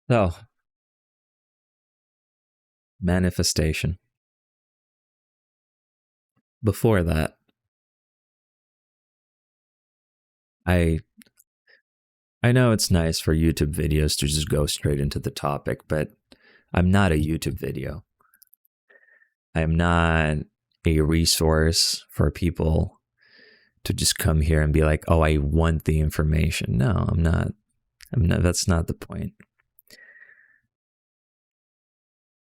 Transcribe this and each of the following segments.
So, manifestation. Before that, I I know it's nice for YouTube videos to just go straight into the topic, but I'm not a YouTube video. I'm not a resource for people to just come here and be like, "Oh, I want the information." No, I'm not. That's not the point.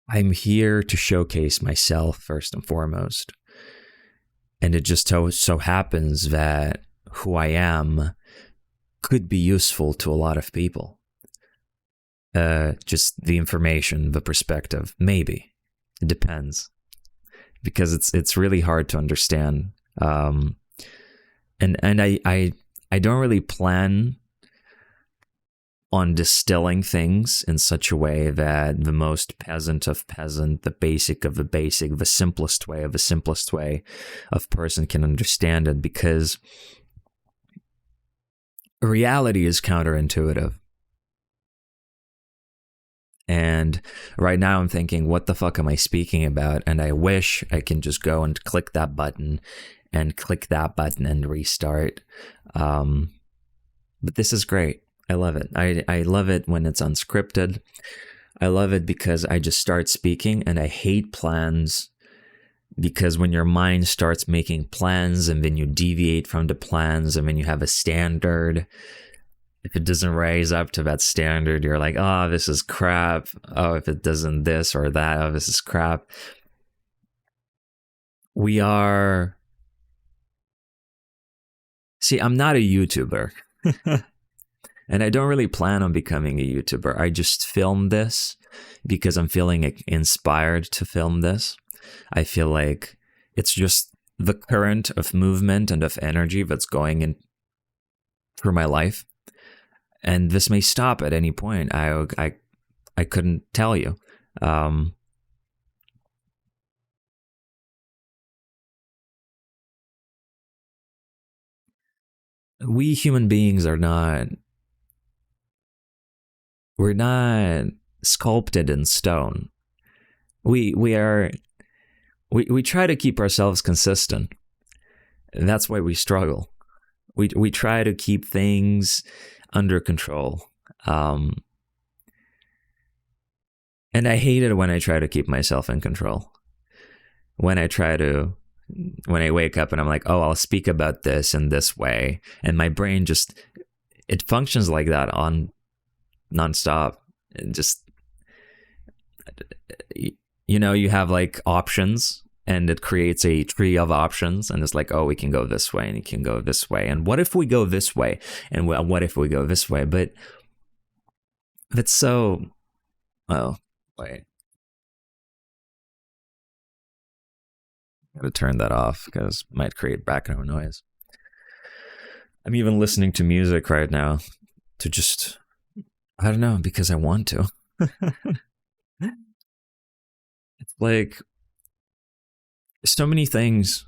I'm here to showcase myself first and foremost. And it just so happens that who I am could be useful to a lot of people. Just the information, the perspective, maybe. It depends. Because it's really hard to understand. And I don't really plan on distilling things in such a way that the most peasant of peasant, the basic of the basic, the simplest way of the simplest way of person can understand it, because reality is counterintuitive. And right now I'm thinking, what the fuck am I speaking about? And I wish I can just go and click that button and restart. But this is great. I love it. I love it when it's unscripted. I love it because I just start speaking, and I hate plans, because when your mind starts making plans and then you deviate from the plans and then you have a standard, if it doesn't rise up to that standard, you're like, oh, this is crap. Oh, if it doesn't this or that, oh, this is crap. See, I'm not a YouTuber. And I don't really plan on becoming a YouTuber. I just filmed this because I'm feeling inspired to film this. I feel like it's just the current of movement and of energy that's going in through my life. And this may stop at any point. I couldn't tell you. We human beings are not... We're not sculpted in stone. We try to keep ourselves consistent. And that's why we struggle. We try to keep things under control. And I hate it when I try to keep myself in control. When I wake up and I'm like, oh, I'll speak about this in this way. And my brain it functions like that on nonstop. And just, you have like options, and it creates a tree of options, and it's like, oh, we can go this way, and you can go this way, and what if we go this way, and what if we go this way? But it's so... Oh, wait, I'm gonna turn that off because it might create background noise. I'm even listening to music right now to just... I don't know, because I want to. It's like, so many things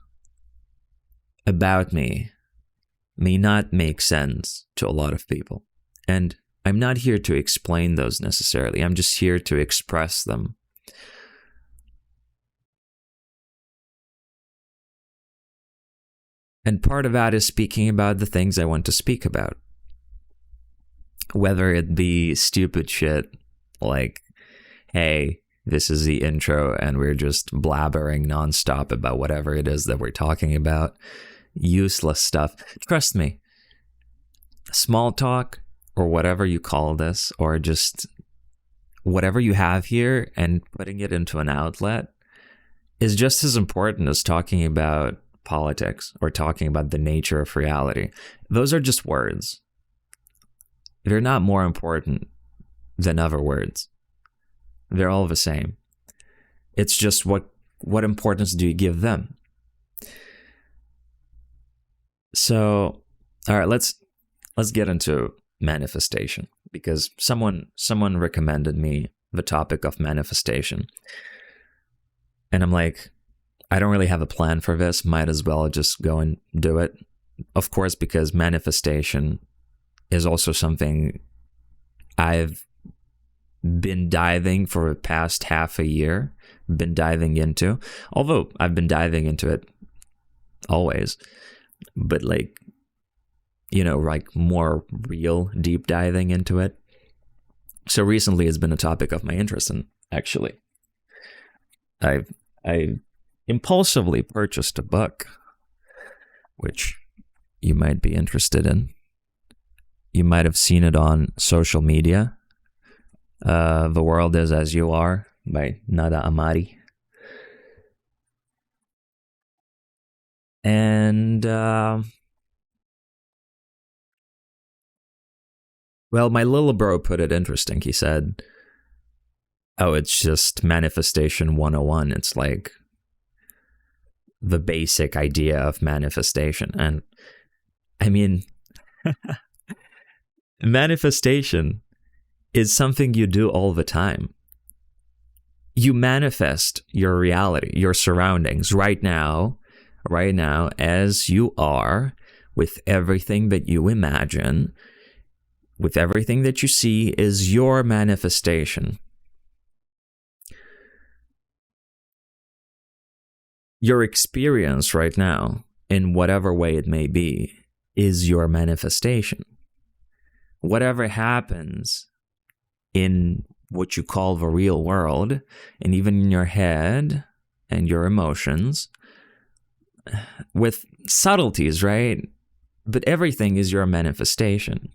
about me may not make sense to a lot of people. And I'm not here to explain those necessarily. I'm just here to express them. And part of that is speaking about the things I want to speak about. Whether it be stupid shit like, hey, this is the intro and we're just blabbering nonstop about whatever it is that we're talking about. Useless stuff. Trust me, small talk, or whatever you call this, or just whatever you have here and putting it into an outlet, is just as important as talking about politics or talking about the nature of reality. Those are just words. They're not more important than other words. They're all the same. It's just what importance do you give them? So, all right, let's get into manifestation, because someone recommended me the topic of manifestation. And I'm like, I don't really have a plan for this. Might as well just go and do it. Of course, because manifestation is also something I've been diving for the past half a year, been diving into, although I've been diving into it always, but like, you know, like more real deep diving into it. So recently it's been a topic of my interest, and actually I impulsively purchased a book, which you might be interested in. You might have seen it on social media. The World Is As You Are by Nada Amari. And, well, my little bro put it interesting. He said, oh, it's just manifestation 101. It's like the basic idea of manifestation. And I mean, manifestation is something you do all the time. You manifest your reality, your surroundings right now, as you are, with everything that you imagine, with everything that you see is your manifestation. Your experience right now, in whatever way it may be, is your manifestation. Whatever happens in what you call the real world, and even in your head and your emotions, with subtleties, right? But everything is your manifestation.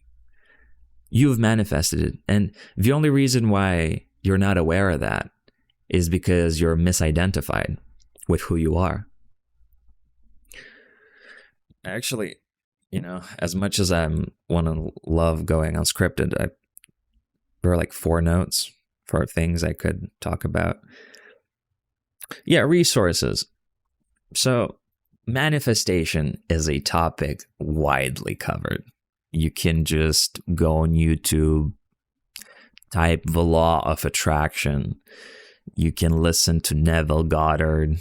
You've manifested it. And the only reason why you're not aware of that is because you're misidentified with who you are. Actually, you know, as much as I want to love going unscripted, there are like 4 notes for things I could talk about. Yeah, resources. So manifestation is a topic widely covered. You can just go on YouTube, type the law of attraction. You can listen to Neville Goddard.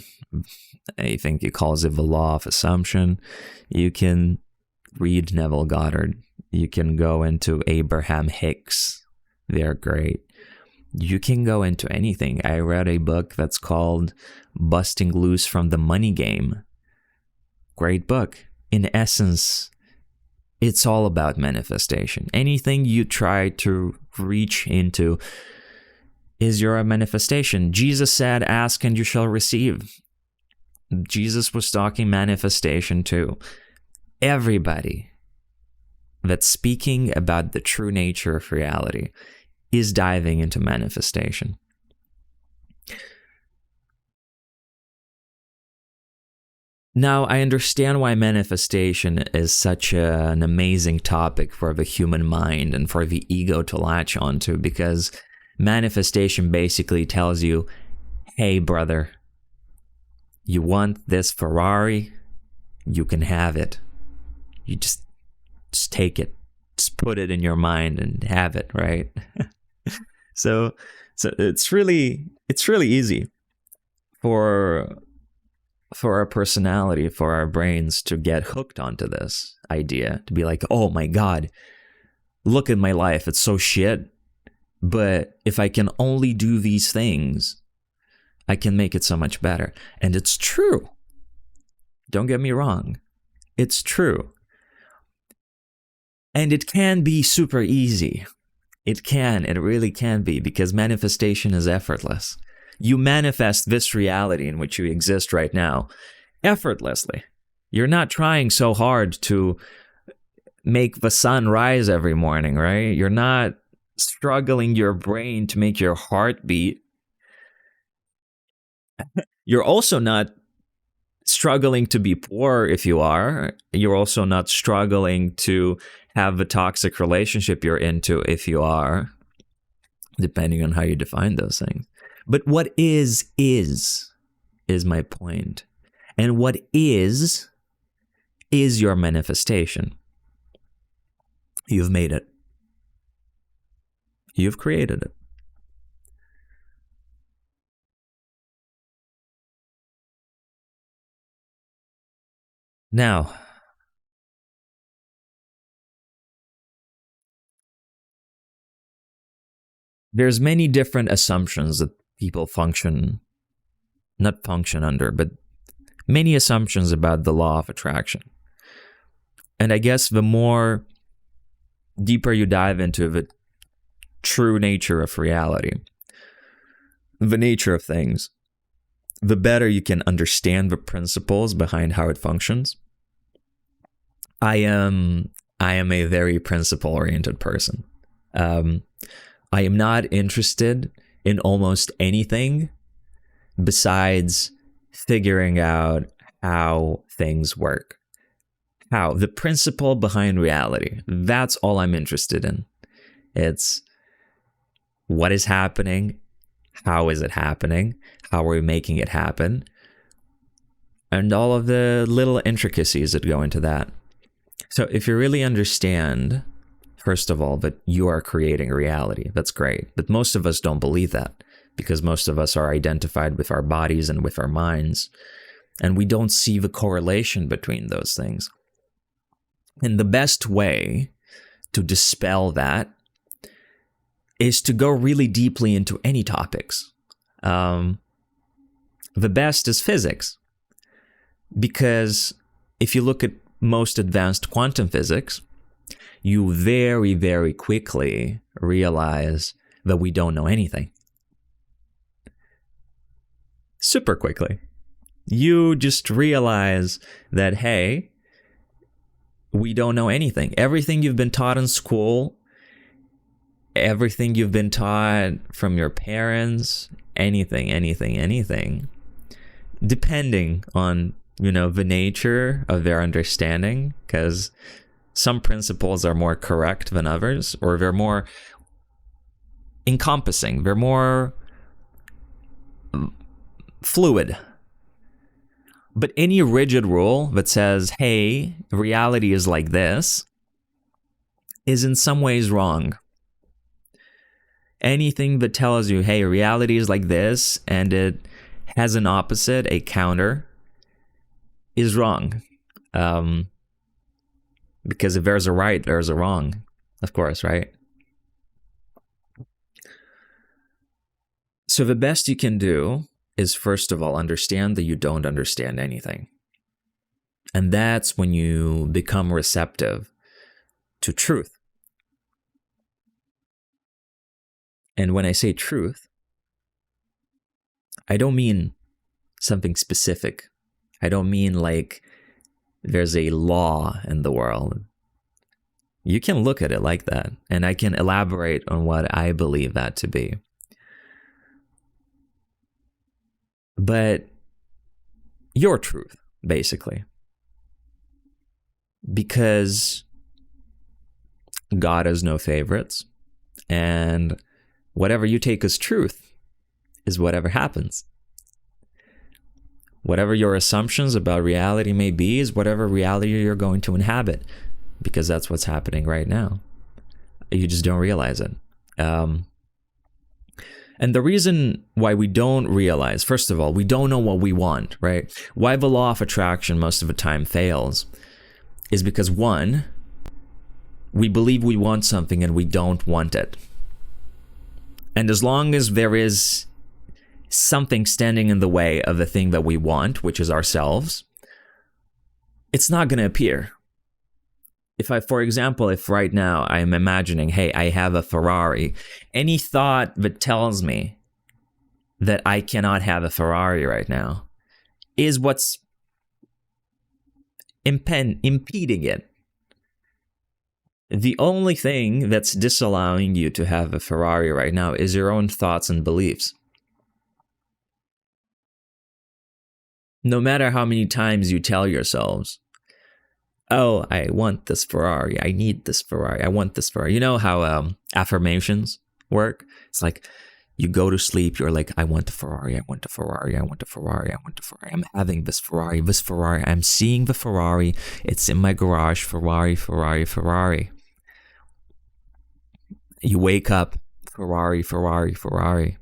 I think he calls it the law of assumption. You can read Neville Goddard. You can go into Abraham Hicks. They're great. You can go into anything. I read a book that's called Busting Loose from the Money Game. Great book. In essence, it's all about manifestation. Anything you try to reach into is your manifestation. Jesus said, ask and you shall receive. Jesus was talking manifestation too. Everybody that's speaking about the true nature of reality is diving into manifestation. Now, I understand why manifestation is such an amazing topic for the human mind and for the ego to latch onto, because manifestation basically tells you, hey, brother, you want this Ferrari? You can have it. You just take it. Just put it in your mind and have it, right? So it's really easy for our personality, for our brains to get hooked onto this idea, to be like, oh my God, look at my life, it's so shit. But if I can only do these things, I can make it so much better. And it's true. Don't get me wrong. It's true. And it can be super easy. It really can be, because manifestation is effortless. You manifest this reality in which you exist right now effortlessly. You're not trying so hard to make the sun rise every morning, right? You're not struggling your brain to make your heart beat. You're also not struggling to be poor if you are. You're also not struggling to have the toxic relationship you're into if you are, depending on how you define those things. But what is my point. And what is your manifestation. You've made it. You've created it. Now, there's many different assumptions that people not function under, but many assumptions about the law of attraction. And I guess the more deeper you dive into the true nature of reality, the nature of things, the better you can understand the principles behind how it functions. I am a very principle-oriented person. I am not interested in almost anything besides figuring out how things work. How the principle behind reality. That's all I'm interested in. It's what is happening, how is it happening, how are we making it happen, and all of the little intricacies that go into that. So if you really understand, first of all, that you are creating a reality, that's great. But most of us don't believe that, because most of us are identified with our bodies and with our minds, and we don't see the correlation between those things. And the best way to dispel that is to go really deeply into any topics. The best is physics, because if you look at most advanced quantum physics, you very, very quickly realize that we don't know anything. Super quickly. You just realize that, hey, we don't know anything. Everything you've been taught in school, everything you've been taught from your parents, anything, depending on, the nature of their understanding, because some principles are more correct than others, or they're more encompassing, they're more fluid. But any rigid rule that says, hey, reality is like this, is in some ways wrong. Anything that tells you, hey, reality is like this, and it has an opposite, a counter, is wrong. Because if there's a right, there's a wrong, of course, right? So the best you can do is, first of all, understand that you don't understand anything. And that's when you become receptive to truth. And when I say truth, I don't mean something specific. I don't mean like there's a law in the world. You can look at it like that, and I can elaborate on what I believe that to be. But your truth, basically. Because God has no favorites, and whatever you take as truth is whatever happens. Whatever your assumptions about reality may be is whatever reality you're going to inhabit, because that's what's happening right now. You just don't realize it. And the reason why we don't realize, first of all, we don't know what we want, right? Why the law of attraction most of the time fails is because, one, we believe we want something and we don't want it. And as long as there is something standing in the way of the thing that we want, which is ourselves, it's not going to appear. For example, if right now I'm imagining, hey, I have a Ferrari, any thought that tells me that I cannot have a Ferrari right now is what's impeding it. The only thing that's disallowing you to have a Ferrari right now is your own thoughts and beliefs. No matter how many times you tell yourselves, oh, I want this Ferrari, I need this Ferrari, I want this Ferrari. You know how affirmations work? It's like you go to sleep, you're like, I want a Ferrari, I want a Ferrari, I want a Ferrari, I want a Ferrari. I'm having this Ferrari, I'm seeing the Ferrari, it's in my garage, Ferrari, Ferrari, Ferrari. You wake up, Ferrari, Ferrari, Ferrari.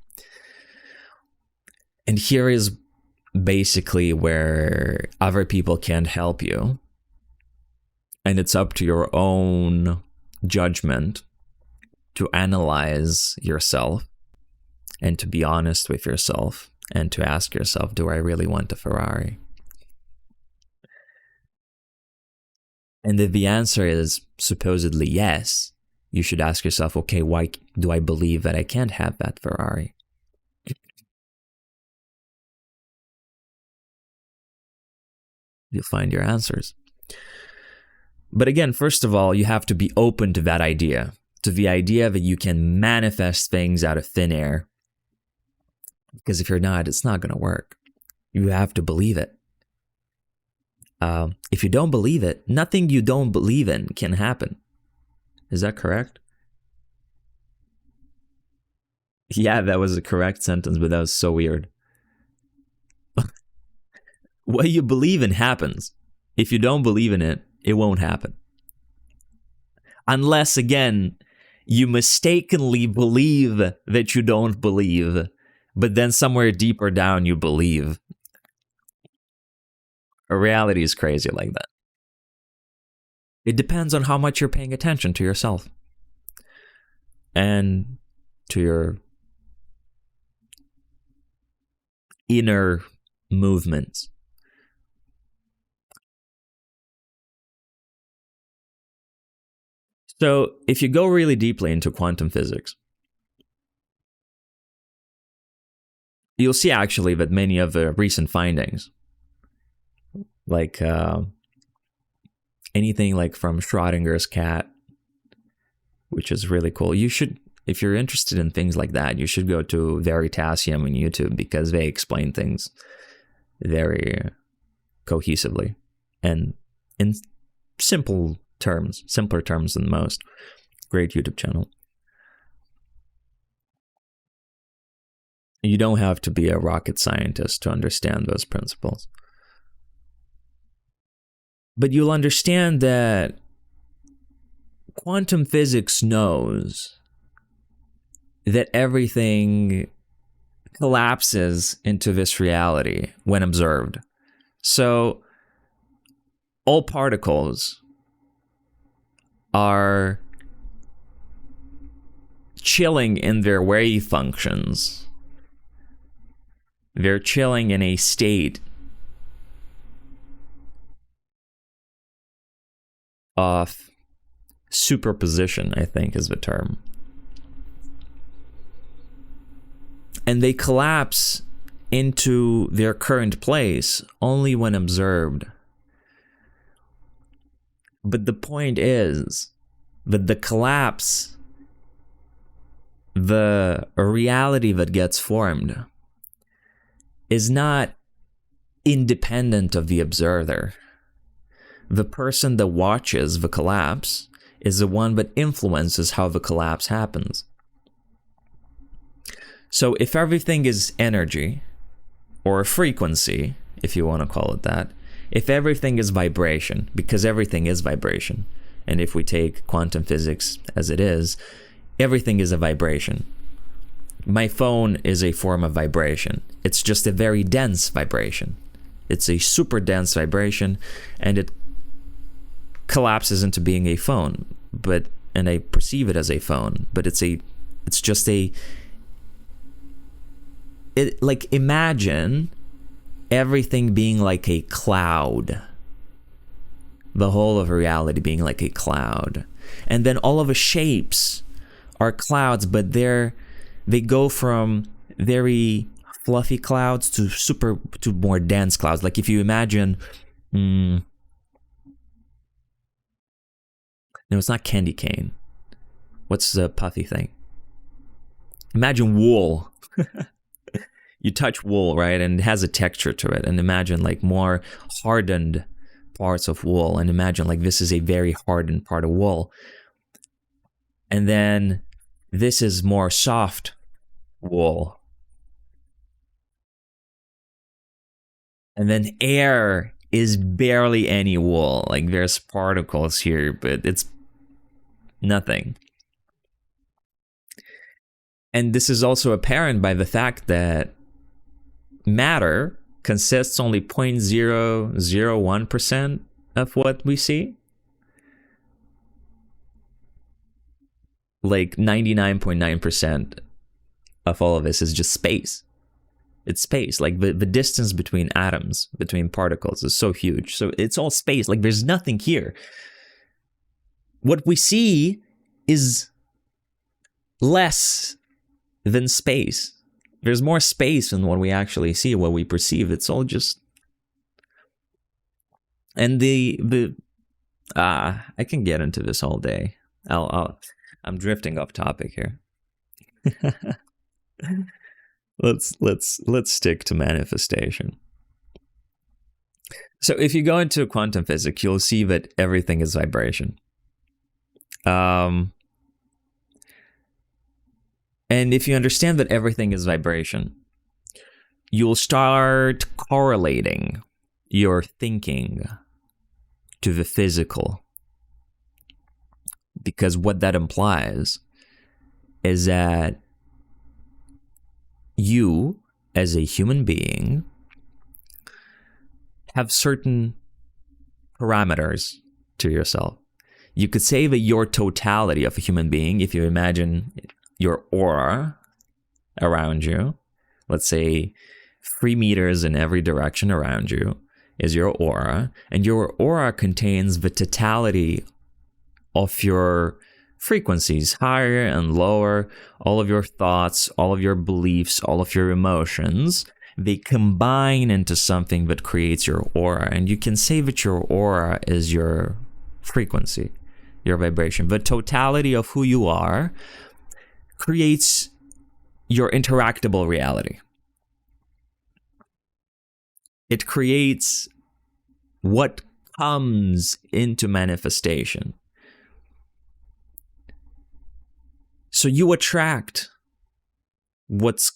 And here is basically where other people can't help you. And it's up to your own judgment to analyze yourself and to be honest with yourself and to ask yourself, do I really want a Ferrari? And if the answer is supposedly yes, you should ask yourself, okay, why do I believe that I can't have that Ferrari? You'll find your answers. But again, first of all, you have to be open to that idea, to the idea that you can manifest things out of thin air. Because if you're not, it's not going to work. You have to believe it. If you don't believe it, nothing you don't believe in can happen. Is that correct? Yeah, that was a correct sentence, but that was so weird. What you believe in happens. If you don't believe in it, it won't happen. Unless, again, you mistakenly believe that you don't believe, but then somewhere deeper down you believe. Reality is crazy like that. It depends on how much you're paying attention to yourself and to your inner movements. So if you go really deeply into quantum physics, you'll see actually that many of the recent findings, like anything like from Schrodinger's cat, which is really cool. You should, if you're interested in things like that, you should go to Veritasium on YouTube because they explain things very cohesively and in simpler terms than most. Great YouTube channel. You don't have to be a rocket scientist to understand those principles. But you'll understand that quantum physics knows that everything collapses into this reality when observed. So all particles are chilling in their wave functions. They're chilling in a state of superposition, I think is the term. And they collapse into their current place only when observed. But the point is that the collapse, the reality that gets formed, is not independent of the observer. The person that watches the collapse is the one that influences how the collapse happens. So if everything is energy, or a frequency, if you want to call it that, if everything is vibration, because everything is vibration, and if we take quantum physics as it is, everything is a vibration. My phone is a form of vibration. It's just a very dense vibration. It's a super dense vibration, and it collapses into being a phone, and I perceive it as a phone, but like imagine everything being like a cloud, the whole of reality being like a cloud, and then all of the shapes are clouds, but they go from very fluffy clouds to more dense clouds. Like if you imagine, no, it's not candy cane. What's the puffy thing? Imagine wool. You touch wool, right? And it has a texture to it. And imagine like more hardened parts of wool. And imagine like this is a very hardened part of wool. And then this is more soft wool. And then air is barely any wool. Like there's particles here, but it's nothing. And this is also apparent by the fact that matter consists only 0.001% of what we see. like 99.9% of all of this is just space. It's space. Like the distance between atoms, between particles is so huge. So it's all space. Like there's nothing here. What we see is less than space. There's more space than what we actually see, what we perceive. It's all just... And I can get into this all day. I'm drifting off topic here. Let's stick to manifestation. So if you go into quantum physics, you'll see that everything is vibration. And if you understand that everything is vibration, you'll start correlating your thinking to the physical. Because what that implies is that you, as a human being, have certain parameters to yourself. You could say that your totality of a human being, if you imagine your aura around you, let's say 3 meters in every direction around you is your aura, and your aura contains the totality of your frequencies, higher and lower, all of your thoughts, all of your beliefs, all of your emotions. They combine into something that creates your aura. And you can say that your aura is your frequency, your vibration. The totality of who you are creates your interactable reality. It creates what comes into manifestation. So you attract what's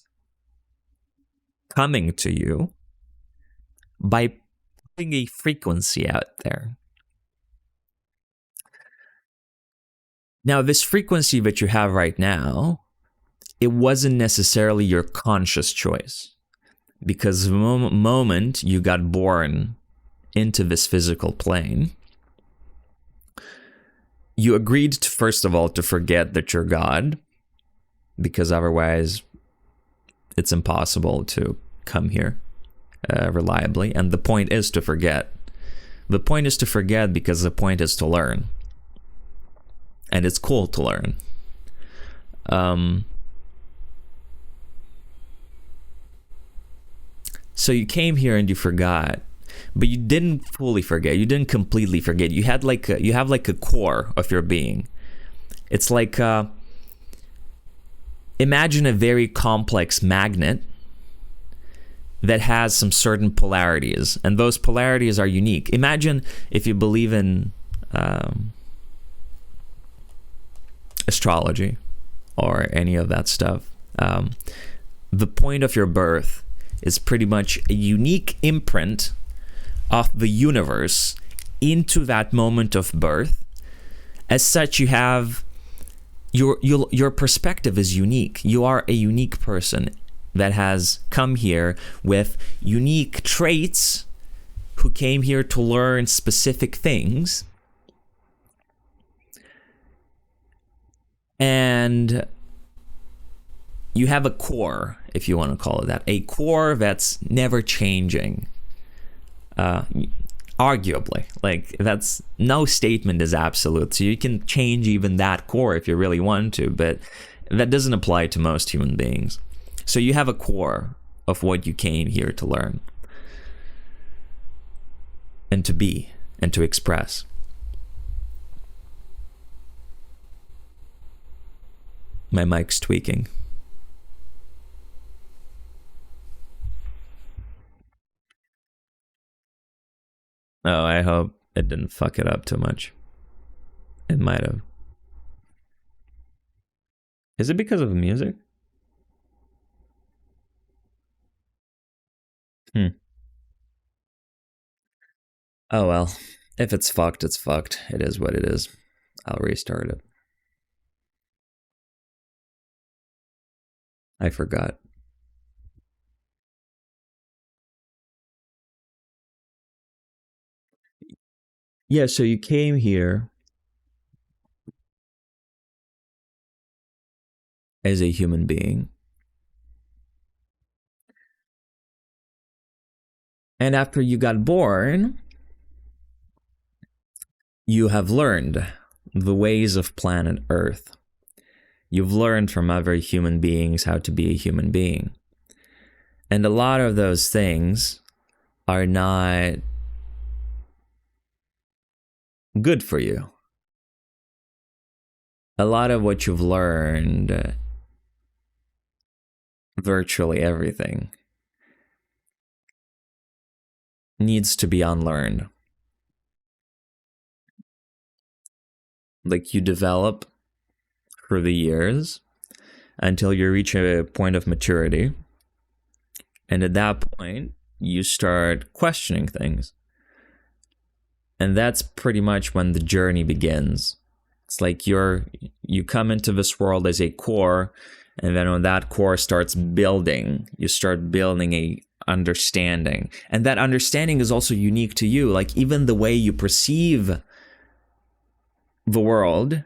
coming to you by putting a frequency out there. Now, this frequency that you have right now, it wasn't necessarily your conscious choice, because the moment you got born into this physical plane, you agreed to, first of all, to forget that you're God, because otherwise it's impossible to come here reliably. And the point is to forget. The point is to forget because the point is to learn. And it's cool to learn. So you came here and you forgot. But you didn't fully forget. You didn't completely forget. You have like a core of your being. It's like imagine a very complex magnet that has some certain polarities, and those polarities are unique. Imagine if you believe in astrology or any of that stuff. The point of your birth is pretty much a unique imprint of the universe into that moment of birth. As such, you have your perspective is unique. You are a unique person that has come here with unique traits, who came here to learn specific things. And you have a core, if you want to call it that, a core that's never changing. Arguably, like, that's, no statement is absolute, so you can change even that core if you really want to, but that doesn't apply to most human beings. So you have a core of what you came here to learn and to be and to express. My mic's tweaking. Oh, I hope it didn't fuck it up too much. It might have. Is it because of the music? Oh well. If it's fucked, it's fucked. It is what it is. I'll restart it. I forgot. Yeah, so you came here as a human being. And after you got born, you have learned the ways of planet Earth. You've learned from other human beings how to be a human being. And a lot of those things are not good for you. A lot of what you've learned, virtually everything, needs to be unlearned. Like, you develop through the years until you reach a point of maturity. And at that point, you start questioning things. And that's pretty much when the journey begins. It's like you come into this world as a core, and then when that core starts building, you start building a understanding. And that understanding is also unique to you. Like, even the way you perceive the world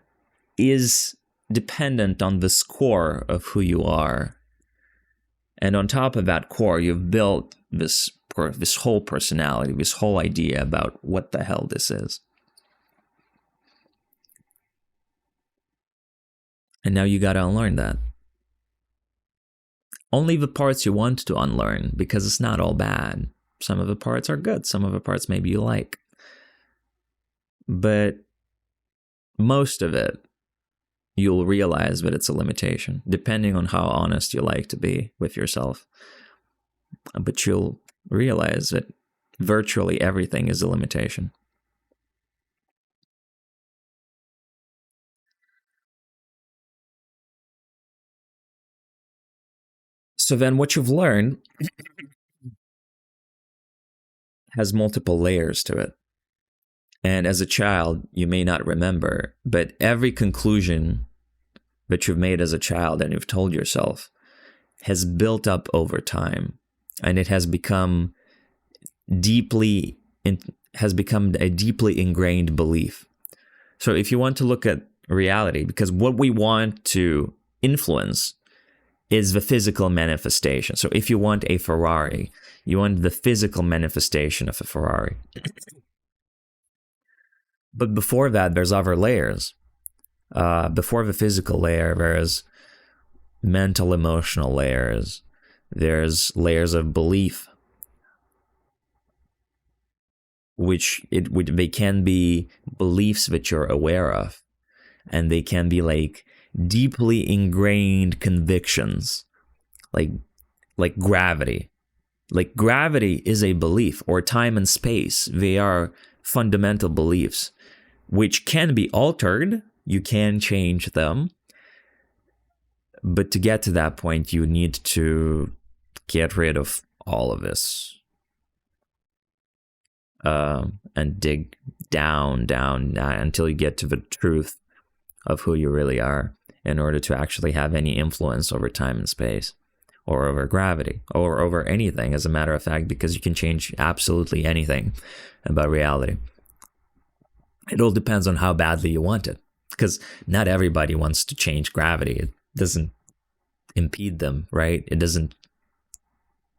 is dependent on this core of who you are. And on top of that core, you've built this whole personality, this whole idea about what the hell this is. And now you gotta unlearn that. Only the parts you want to unlearn, because it's not all bad. Some of the parts are good, some of the parts maybe you like. But most of it, you'll realize that it's a limitation, depending on how honest you like to be with yourself. But you'll realize that virtually everything is a limitation. So then what you've learned has multiple layers to it. And as a child, you may not remember, but every conclusion that you've made as a child and you've told yourself has built up over time. And it has become a deeply ingrained belief. So if you want to look at reality, because what we want to influence is the physical manifestation. So if you want a Ferrari, you want the physical manifestation of a Ferrari. But before that, there's other layers. Before the physical layer, there's mental, emotional layers. There's layers of belief, they can be beliefs that you're aware of, and they can be like deeply ingrained convictions, like gravity. Like, gravity is a belief, or time and space. They are fundamental beliefs, which can be altered. You can change them. But to get to that point, you need to get rid of all of this. And dig down until you get to the truth of who you really are, in order to actually have any influence over time and space, or over gravity, or over anything, as a matter of fact, because you can change absolutely anything about reality. It all depends on how badly you want it, because not everybody wants to change gravity. It doesn't impede them, right? It doesn't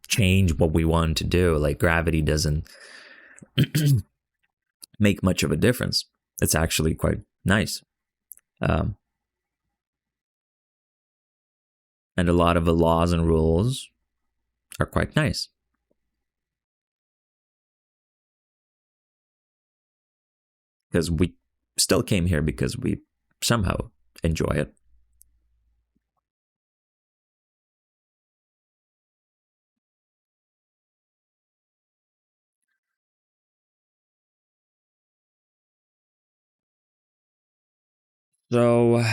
change what we want to do. Like, gravity doesn't make much of a difference. It's actually quite nice. And a lot of the laws and rules are quite nice. Because we still came here because we somehow enjoy it. So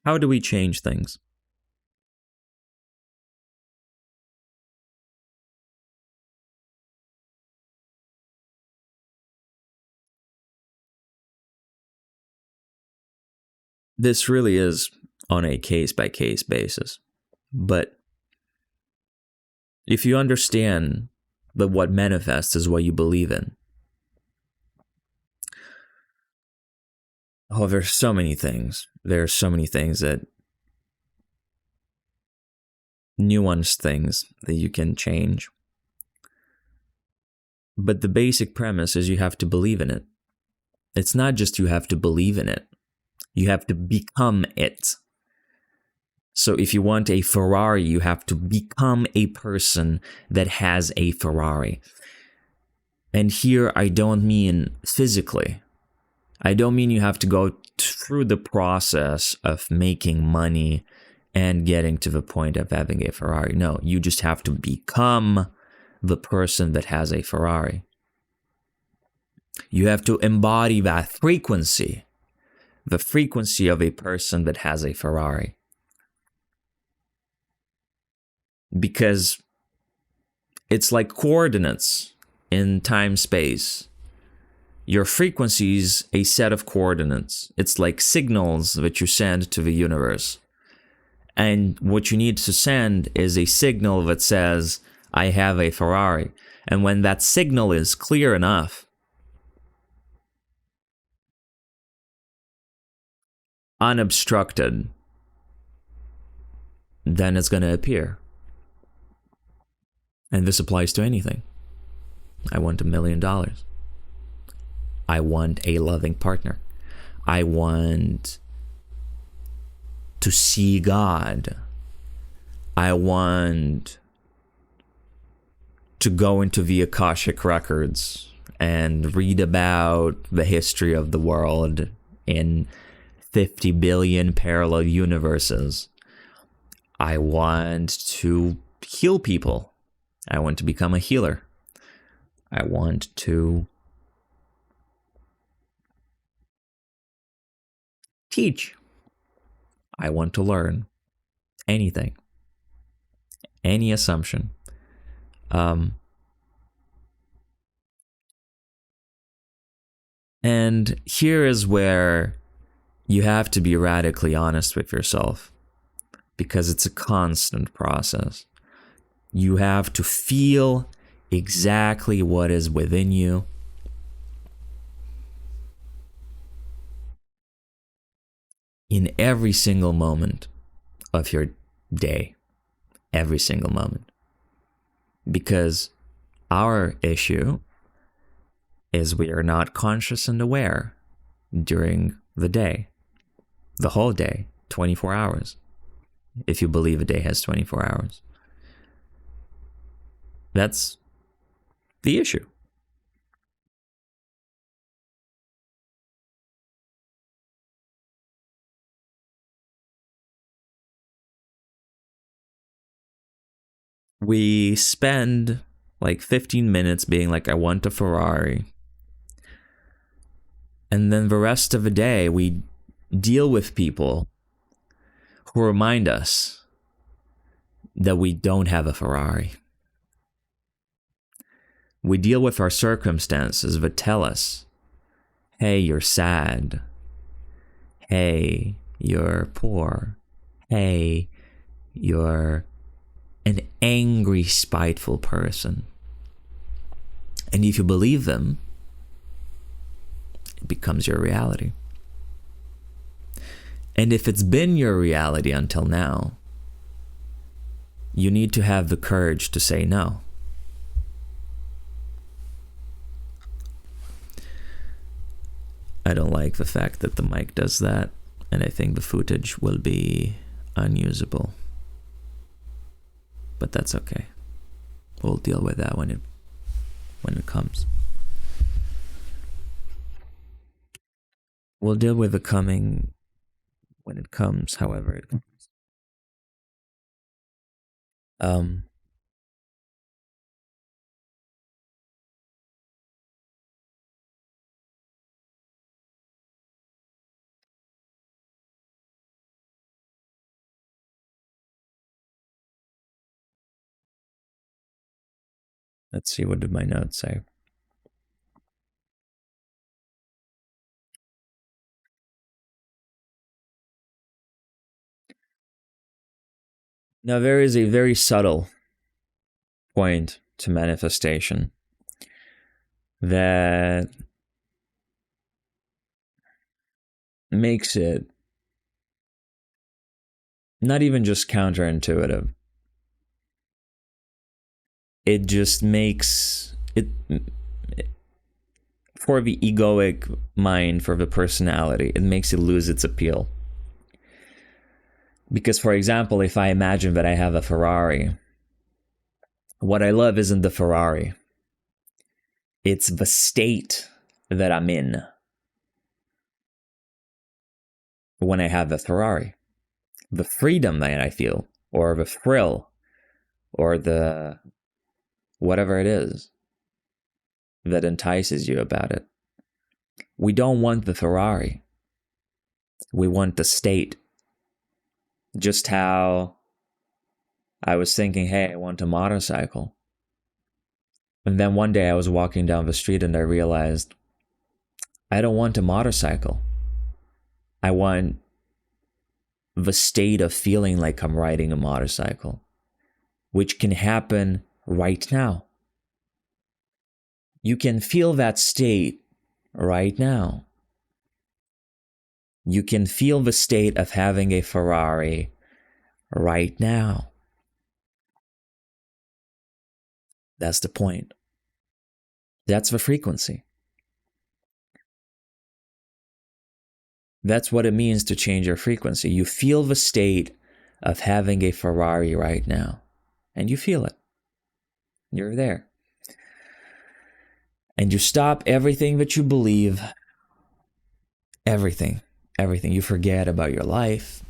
how do we change things? This really is on a case-by-case basis. But if you understand that what manifests is what you believe in, oh, there's so many things. There are so many things that nuanced things that you can change. But the basic premise is you have to believe in it. It's not just you have to believe in it. You have to become it. So if you want a Ferrari, you have to become a person that has a Ferrari. And here I don't mean physically. I don't mean you have to go through the process of making money and getting to the point of having a Ferrari. No, you just have to become the person that has a Ferrari. You have to embody that frequency, the frequency of a person that has a Ferrari. Because it's like coordinates in time-space. Your frequency is a set of coordinates. It's like signals that you send to the universe. And what you need to send is a signal that says, I have a Ferrari. And when that signal is clear enough, unobstructed, then it's going to appear. And this applies to anything. I want $1 million. I want a loving partner. I want to see God. I want to go into the Akashic records and read about the history of the world in 50 billion parallel universes. I want to heal people. I want to become a healer. I want to teach. I want to learn anything, any assumption. And here is where you have to be radically honest with yourself, because it's a constant process. You have to feel exactly what is within you. In every single moment of your day, every single moment. Because our issue is we are not conscious and aware during the day, the whole day, 24 hours, if you believe a day has 24 hours. That's the issue. We spend like 15 minutes being like, I want a Ferrari. And then the rest of the day, we deal with people who remind us that we don't have a Ferrari. We deal with our circumstances that tell us, hey, you're sad. Hey, you're poor. Hey, you're an angry, spiteful person. And if you believe them, it becomes your reality. And if it's been your reality until now, you need to have the courage to say no. I don't like the fact that the mic does that, and I think the footage will be unusable. But that's okay. We'll deal with that when it comes. We'll deal with the coming when it comes, however it comes. Let's see, what did my notes say? Now, there is a very subtle point to manifestation that makes it not even just counterintuitive. It just makes it, for the egoic mind, for the personality, it makes it lose its appeal. Because, for example, if I imagine that I have a Ferrari, what I love isn't the Ferrari. It's the state that I'm in when I have the Ferrari. The freedom that I feel, or the thrill, or the whatever it is that entices you about it. We don't want the Ferrari. We want the state. Just how I was thinking, hey, I want a motorcycle. And then one day I was walking down the street and I realized, I don't want a motorcycle. I want the state of feeling like I'm riding a motorcycle, which can happen right now. You can feel that state right now. You can feel the state of having a Ferrari right now. That's the point. That's the frequency. That's what it means to change your frequency. You feel the state of having a Ferrari right now. And you feel it. You're there. And you stop everything that you believe. Everything. You forget about your life.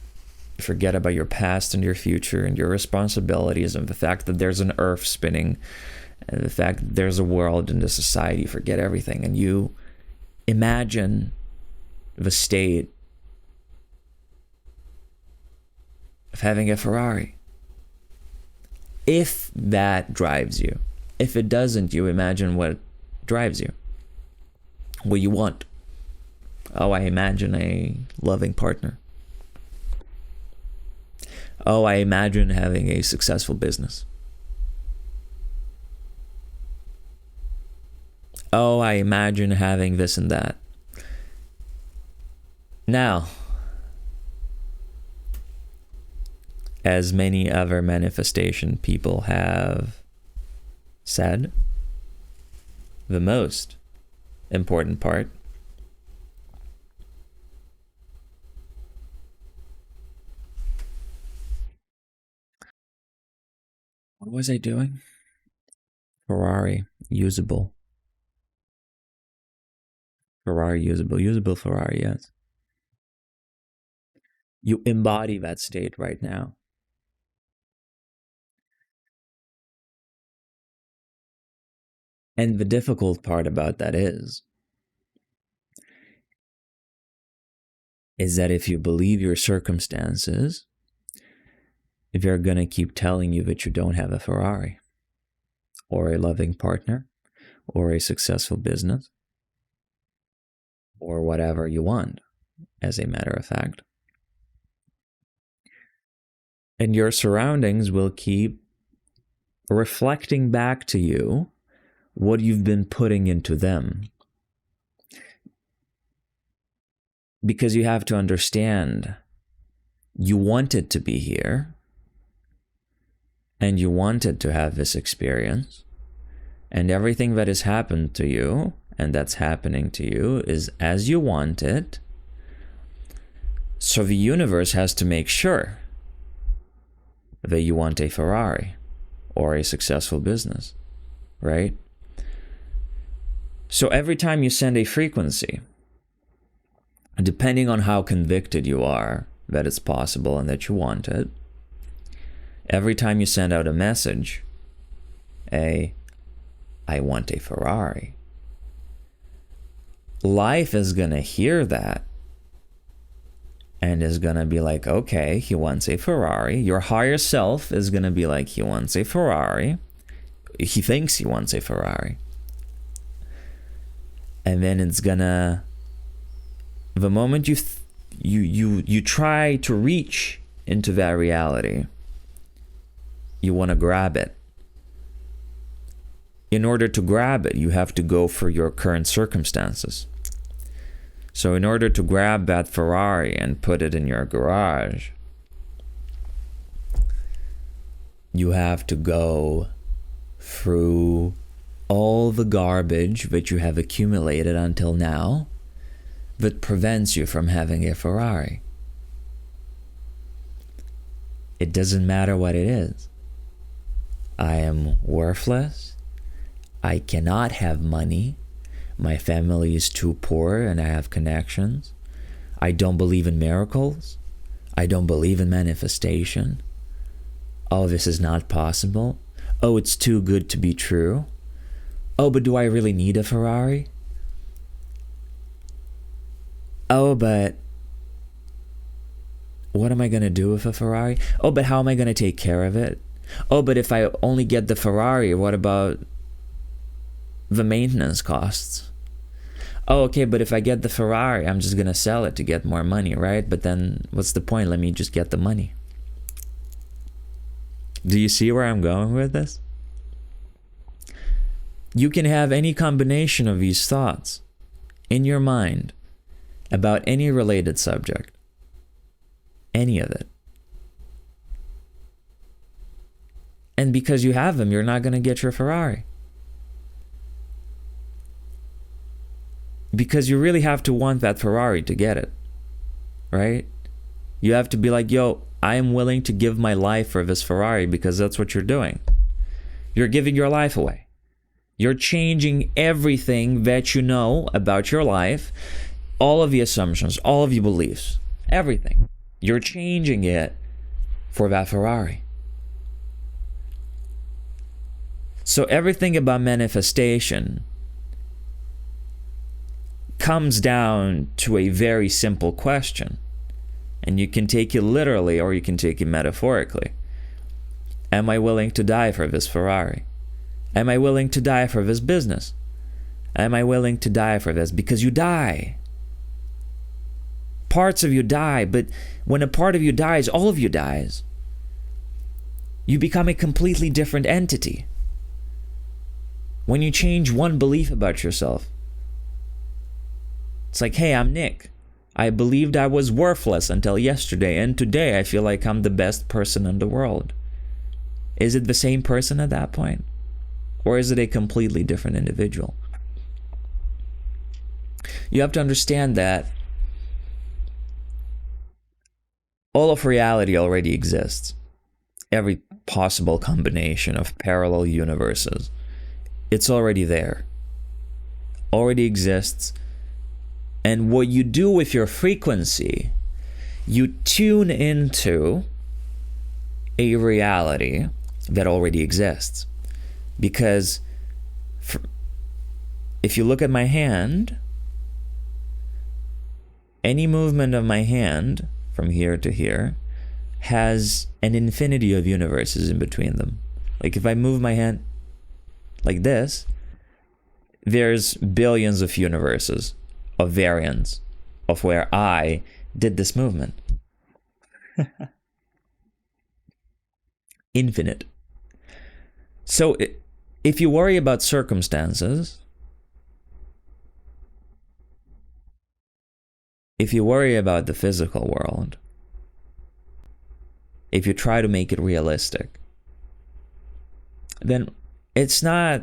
You forget about your past and your future and your responsibilities and the fact that there's an earth spinning and the fact that there's a world and a society. You forget everything and you imagine the state of having a Ferrari. If that drives you. If it doesn't, you imagine what drives you. What you want. Oh, I imagine a loving partner. Oh, I imagine having a successful business. Oh, I imagine having this and that. Now, as many other manifestation people have said, the most important part what was I doing? Ferrari, usable. Ferrari, usable Ferrari, yes. You embody that state right now. And the difficult part about that is that if you believe your circumstances, if they're going to keep telling you that you don't have a Ferrari, or a loving partner, or a successful business, or whatever you want, as a matter of fact. And your surroundings will keep reflecting back to you what you've been putting into them. Because you have to understand, you wanted to be here, and you wanted to have this experience, and everything that has happened to you, and that's happening to you, is as you want it. So the universe has to make sure that you want a Ferrari or a successful business, right? So every time you send a frequency, depending on how convicted you are that it's possible and that you want it, every time you send out a message, I want a Ferrari, life is going to hear that and is going to be like, okay, he wants a Ferrari. Your higher self is going to be like, he wants a Ferrari. He thinks he wants a Ferrari. And then it's gonna, the moment you try to reach into that reality, you want to grab it. In order to grab it, you have to go for your current circumstances. So in order to grab that Ferrari and put it in your garage, you have to go through all the garbage that you have accumulated until now that prevents you from having a Ferrari. It doesn't matter what it is. I am worthless. I cannot have money. My family is too poor and I have connections. I don't believe in miracles. I don't believe in manifestation. Oh, this is not possible. Oh, it's too good to be true. Oh, but do I really need a Ferrari? Oh, but what am I going to do with a Ferrari? Oh, but how am I going to take care of it? Oh, but if I only get the Ferrari, what about the maintenance costs? Oh, okay, but if I get the Ferrari, I'm just going to sell it to get more money, right? But then what's the point? Let me just get the money. Do you see where I'm going with this? You can have any combination of these thoughts in your mind about any related subject. Any of it. And because you have them, you're not going to get your Ferrari. Because you really have to want that Ferrari to get it. Right? You have to be like, yo, I am willing to give my life for this Ferrari, because that's what you're doing. You're giving your life away. You're changing everything that you know about your life, all of the assumptions, all of your beliefs, everything. You're changing it for that Ferrari. So everything about manifestation comes down to a very simple question. And you can take it literally or you can take it metaphorically. Am I willing to die for this Ferrari? Am I willing to die for this business? Am I willing to die for this? Because you die. Parts of you die, but when a part of you dies, all of you dies. You become a completely different entity. When you change one belief about yourself, it's like, hey, I'm Nick. I believed I was worthless until yesterday, and today I feel like I'm the best person in the world. Is it the same person at that point? Or is it a completely different individual? You have to understand that all of reality already exists. Every possible combination of parallel universes. It's already there. Already exists. And what you do with your frequency, you tune into a reality that already exists. Because if you look at my hand, any movement of my hand from here to here has an infinity of universes in between them. Like if I move my hand like this, there's billions of universes, of variants of where I did this movement. Infinite. So if you worry about circumstances, if you worry about the physical world, if you try to make it realistic, then it's not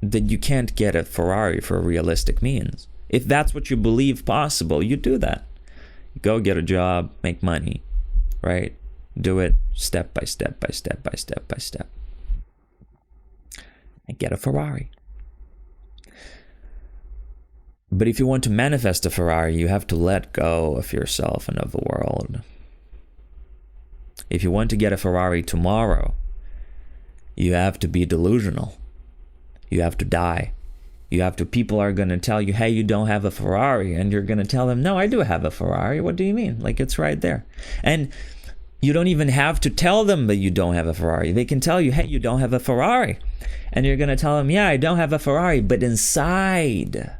that you can't get a Ferrari for realistic means. If that's what you believe possible, you do that. Go get a job, make money, right? Do it step by step by step by step by step. And get a Ferrari. But if you want to manifest a Ferrari, you have to let go of yourself and of the world. If you want to get a Ferrari tomorrow, you have to be delusional. You have to die. People are going to tell you, hey, you don't have a Ferrari. And you're going to tell them, no, I do have a Ferrari. What do you mean? Like, it's right there. And you don't even have to tell them that you don't have a Ferrari. They can tell you, hey, you don't have a Ferrari. And you're going to tell them, yeah, I don't have a Ferrari. But inside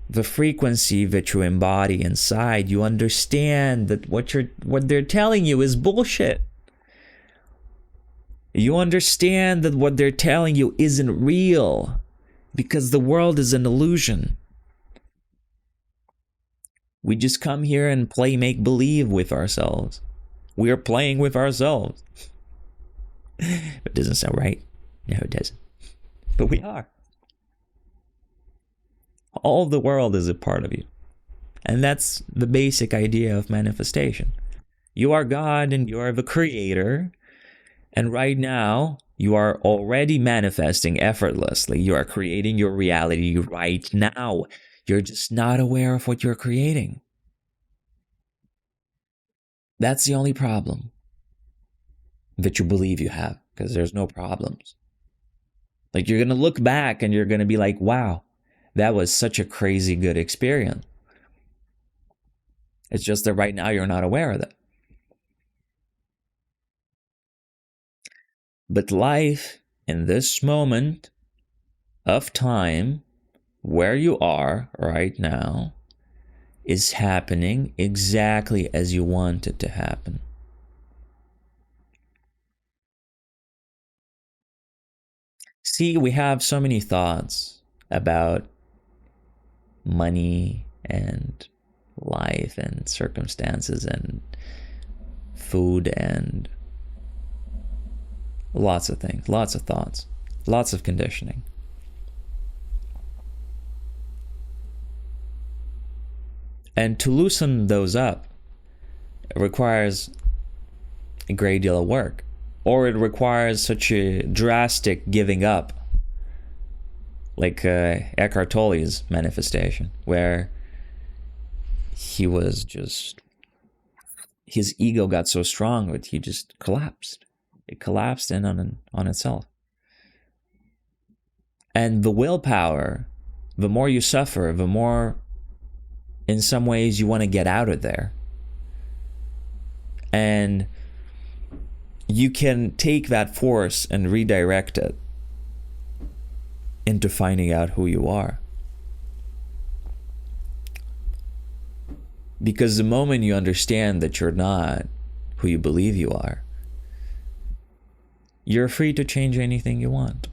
the frequency that you embody inside, you understand that what they're telling you is bullshit. You understand that what they're telling you isn't real because the world is an illusion. We just come here and play make-believe with ourselves. We are playing with ourselves. It doesn't sound right. No, it doesn't. But we are. All the world is a part of you. And that's the basic idea of manifestation. You are God and you are the creator. And right now, you are already manifesting effortlessly. You are creating your reality right now. You're just not aware of what you're creating. That's the only problem that you believe you have, because there's no problems. Like, you're going to look back and you're going to be like, wow, that was such a crazy good experience. It's just that right now you're not aware of it. But life in this moment of time, where you are right now, is happening exactly as you want it to happen. See, we have so many thoughts about money and life and circumstances and food and lots of things, lots of thoughts, lots of conditioning. And to loosen those up, it requires a great deal of work, or it requires such a drastic giving up, like Eckhart Tolle's manifestation, where he was just, his ego got so strong that he just collapsed. It collapsed in on itself. And the willpower, the more you suffer, the more, in some ways, you want to get out of there. And you can take that force and redirect it into finding out who you are. Because the moment you understand that you're not who you believe you are, you're free to change anything you want.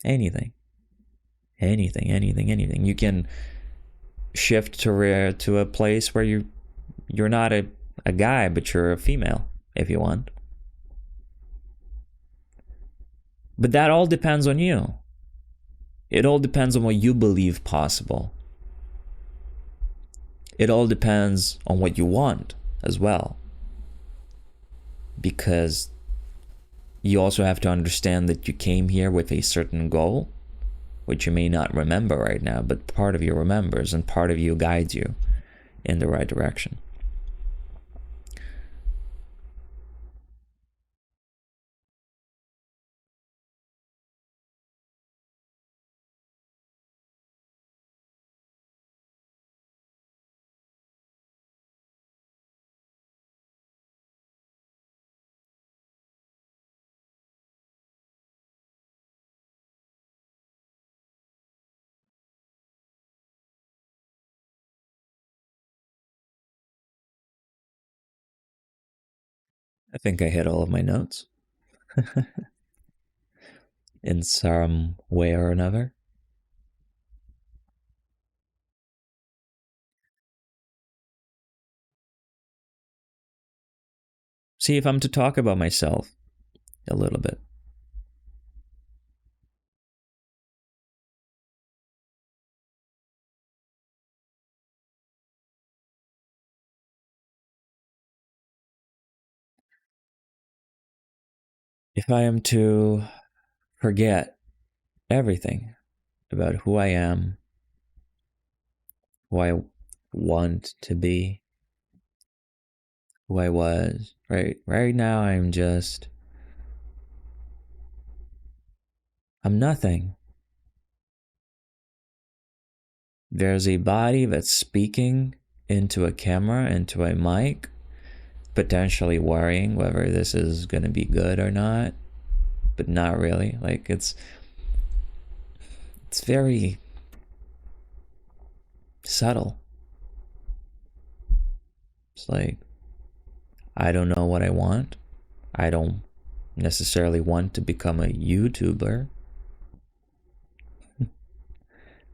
Anything. Anything, anything, anything. You can shift to a place where you're not a guy, but you're a female, if you want. But that all depends on you. It all depends on what you believe possible. It all depends on what you want as well. Because you also have to understand that you came here with a certain goal, which you may not remember right now, but part of you remembers and part of you guides you in the right direction. I think I hit all of my notes in some way or another. See, if I'm to talk about myself a little bit, if I am to forget everything about who I am, who I want to be, who I was, right now I'm nothing. There's a body that's speaking into a camera, into a mic, potentially worrying whether this is going to be good or not, but not really. Like, it's very subtle. It's like, I don't know what I want. I don't necessarily want to become a YouTuber.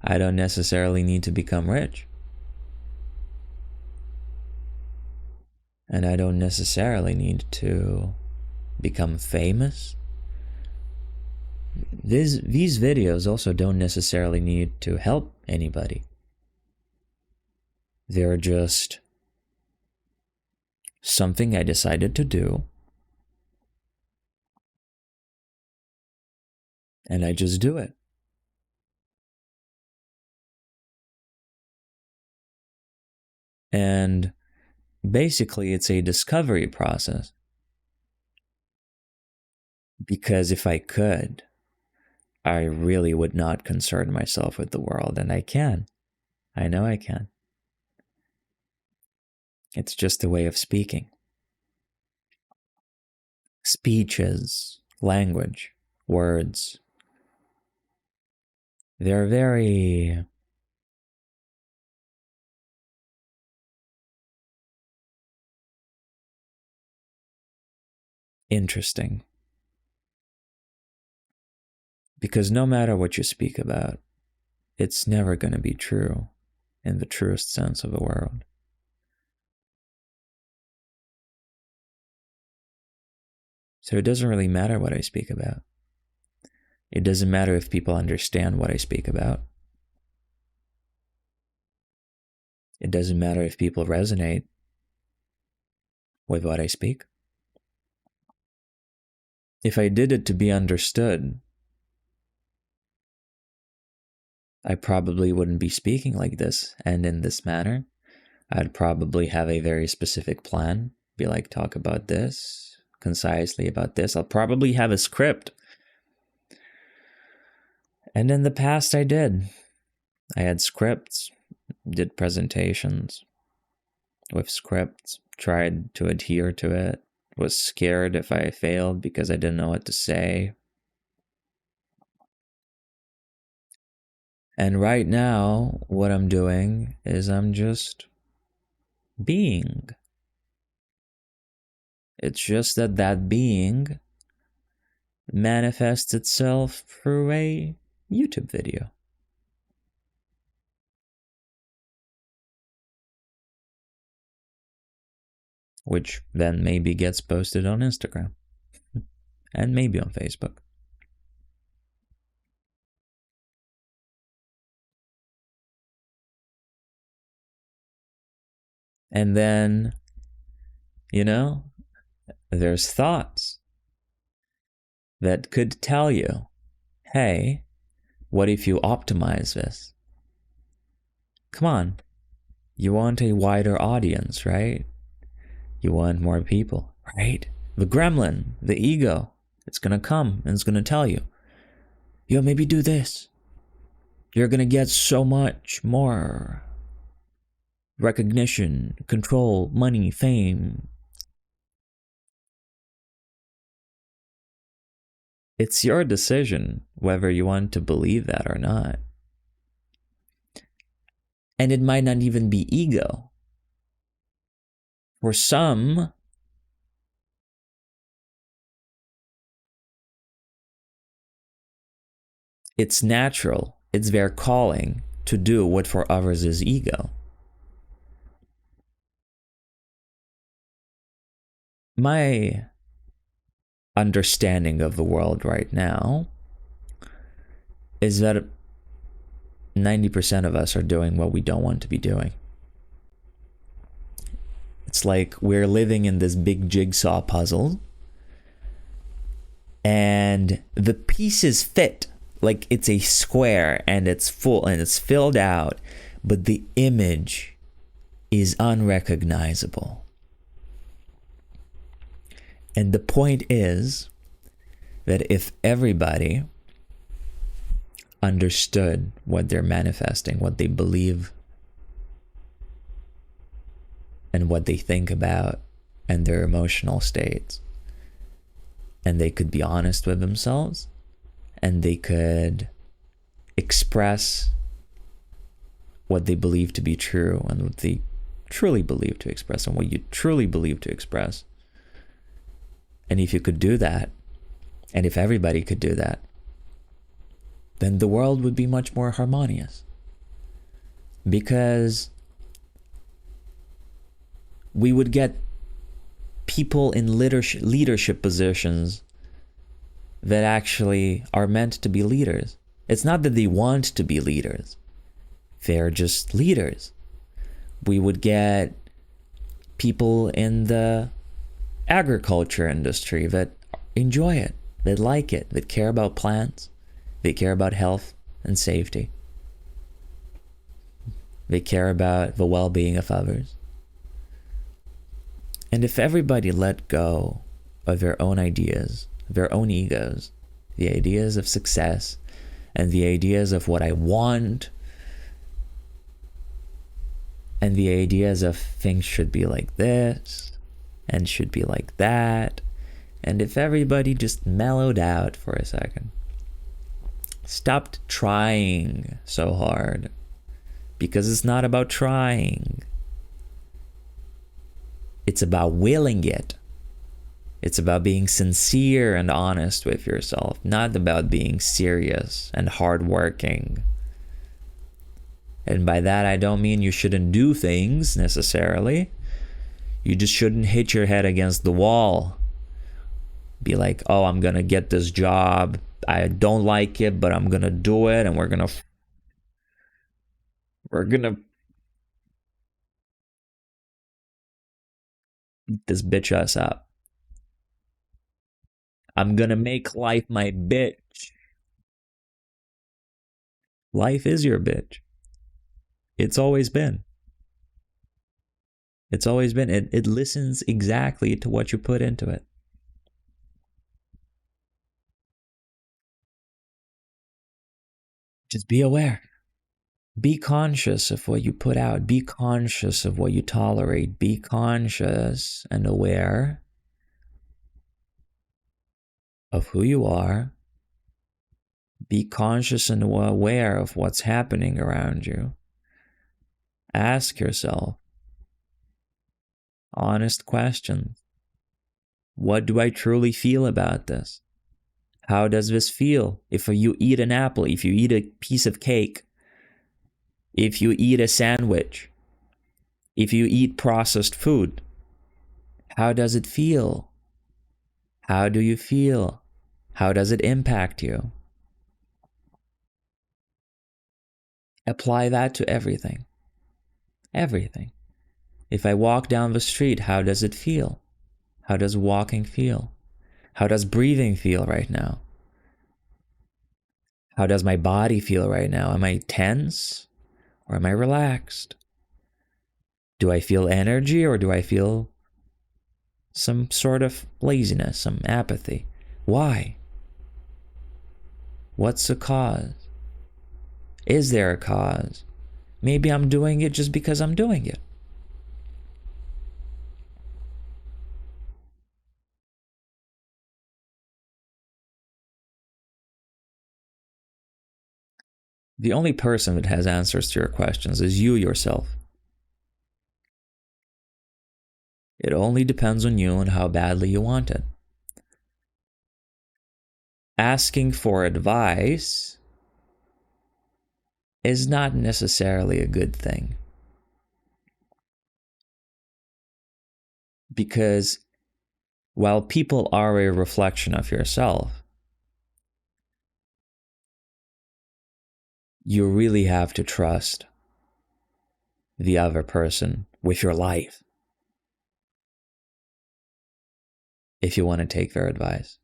I don't necessarily need to become rich. And I don't necessarily need to become famous. These videos also don't necessarily need to help anybody. They're just something I decided to do. And I just do it. And basically, it's a discovery process. Because if I could, I really would not concern myself with the world, and I can. I know I can. It's just a way of speaking. Speeches, language, words. They're very interesting. Because no matter what you speak about, it's never going to be true in the truest sense of the word. So it doesn't really matter what I speak about. It doesn't matter if people understand what I speak about. It doesn't matter if people resonate with what I speak. If I did it to be understood, I probably wouldn't be speaking like this and in this manner. I'd probably have a very specific plan, be like, talk about this, concisely about this. I'll probably have a script. And in the past, I did. I had scripts, did presentations with scripts, tried to adhere to it, was scared if I failed because I didn't know what to say. And right now, what I'm doing is I'm just being. It's just that being manifests itself through a YouTube video. Which then maybe gets posted on Instagram. And maybe on Facebook. And then, there's thoughts that could tell you, hey, what if you optimize this? Come on, you want a wider audience, right? You want more people, right? The gremlin, the ego, it's gonna come and it's gonna tell you, yo, maybe do this. You're gonna get so much more recognition, control, money, fame. It's your decision whether you want to believe that or not. And it might not even be ego. For some, it's natural, it's their calling to do what for others is ego. My understanding of the world right now is that 90% of us are doing what we don't want to be doing. It's like we're living in this big jigsaw puzzle and the pieces fit, like it's a square and it's full and it's filled out, but the image is unrecognizable. And the point is that if everybody understood what they're manifesting, what they believe, and what they think about, and their emotional states, and they could be honest with themselves, and they could express what they believe to be true, and what they truly believe to express, and what you truly believe to express, And if you could do that, and if everybody could do that, then the world would be much more harmonious. Because we would get people in leadership positions that actually are meant to be leaders. It's not that they want to be leaders. They're just leaders. We would get people in the agriculture industry that enjoy it, that like it, that care about plants, they care about health and safety. They care about the well-being of others. And if everybody let go of their own ideas, their own egos, the ideas of success, and the ideas of what I want, and the ideas of things should be like this, and should be like that, and if everybody just mellowed out for a second, stopped trying so hard, because it's not about trying. It's about willing it. It's about being sincere and honest with yourself, not about being serious and hardworking. And by that, I don't mean you shouldn't do things necessarily. You just shouldn't hit your head against the wall. Be like, oh, I'm going to get this job. I don't like it, but I'm going to do it. And we're going to beat this bitch ass up. I'm going to make life my bitch. Life is your bitch. It's always been. It's always been. It listens exactly to what you put into it. Just be aware. Be conscious of what you put out. Be conscious of what you tolerate. Be conscious and aware of who you are. Be conscious and aware of what's happening around you. Ask yourself honest questions. What do I truly feel about this? How does this feel? If you eat an apple, if you eat a piece of cake, if you eat a sandwich, if you eat processed food, how does it feel? How do you feel? How does it impact you? Apply that to everything. Everything. If I walk down the street, how does it feel? How does walking feel? How does breathing feel right now? How does my body feel right now? Am I tense or am I relaxed? Do I feel energy or do I feel some sort of laziness, some apathy? Why? What's the cause? Is there a cause? Maybe I'm doing it just because I'm doing it. The only person that has answers to your questions is you yourself. It only depends on you and how badly you want it. Asking for advice is not necessarily a good thing. Because while people are a reflection of yourself, you really have to trust the other person with your life if you want to take their advice.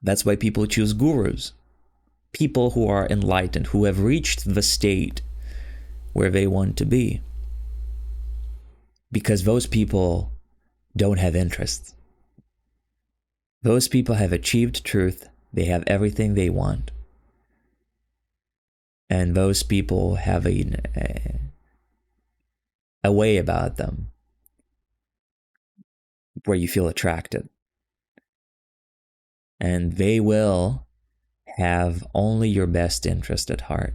That's why people choose gurus. People who are enlightened, who have reached the state where they want to be. Because those people don't have interests. Those people have achieved truth. They have everything they want. And those people have a way about them where you feel attracted. And they will have only your best interest at heart.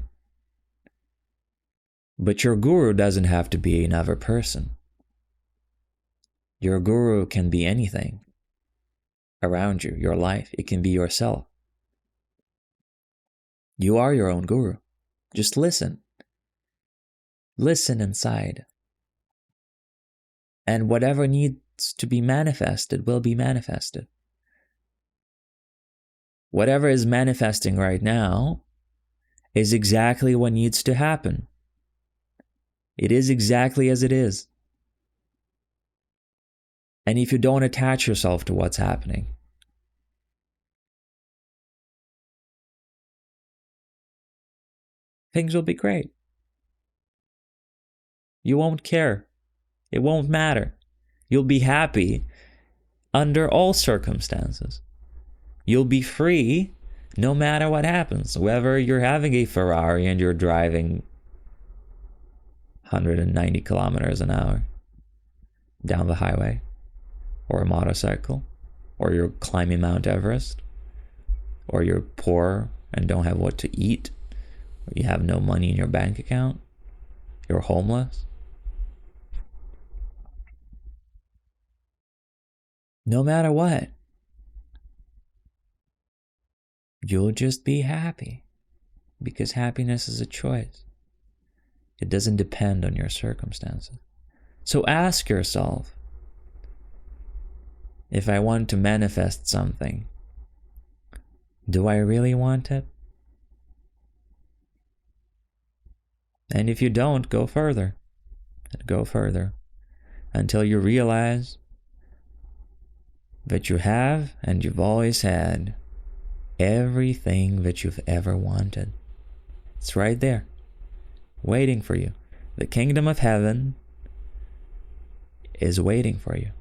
But your guru doesn't have to be another person. Your guru can be anything around you, your life. It can be yourself. You are your own guru. Just listen. Listen inside. And whatever needs to be manifested will be manifested. Whatever is manifesting right now is exactly what needs to happen. It is exactly as it is. And if you don't attach yourself to what's happening, things will be great. You won't care. It won't matter. You'll be happy under all circumstances. You'll be free no matter what happens. Whether you're having a Ferrari and you're driving 190 kilometers an hour down the highway, or a motorcycle, or you're climbing Mount Everest, or you're poor and don't have what to eat, or you have no money in your bank account, you're homeless. No matter what, you'll just be happy, because happiness is a choice. It doesn't depend on your circumstances. So ask yourself, if I want to manifest something, do I really want it? And if you don't, go further. And go further until you realize that you have and you've always had everything that you've ever wanted. It's right there, waiting for you. The kingdom of heaven is waiting for you,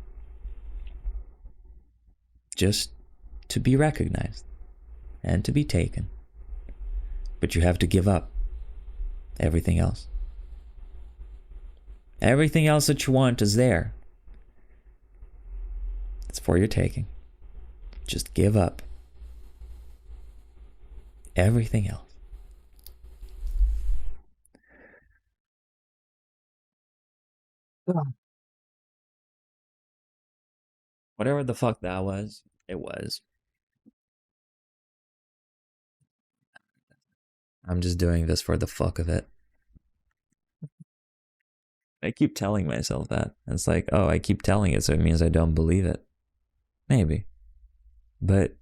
just to be recognized and to be taken. But you have to give up everything else. Everything else that you want is there. It's for your taking. Just give up everything else. Whatever the fuck that was, it was. I'm just doing this for the fuck of it. I keep telling myself that. It's like, oh, I keep telling it, so it means I don't believe it. Maybe. But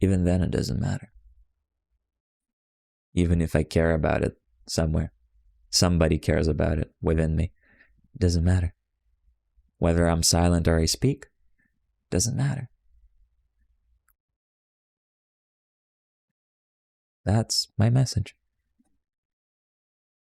even then, it doesn't matter. Even if I care about it somewhere, somebody cares about it within me. It doesn't matter. Whether I'm silent or I speak, doesn't matter. That's my message.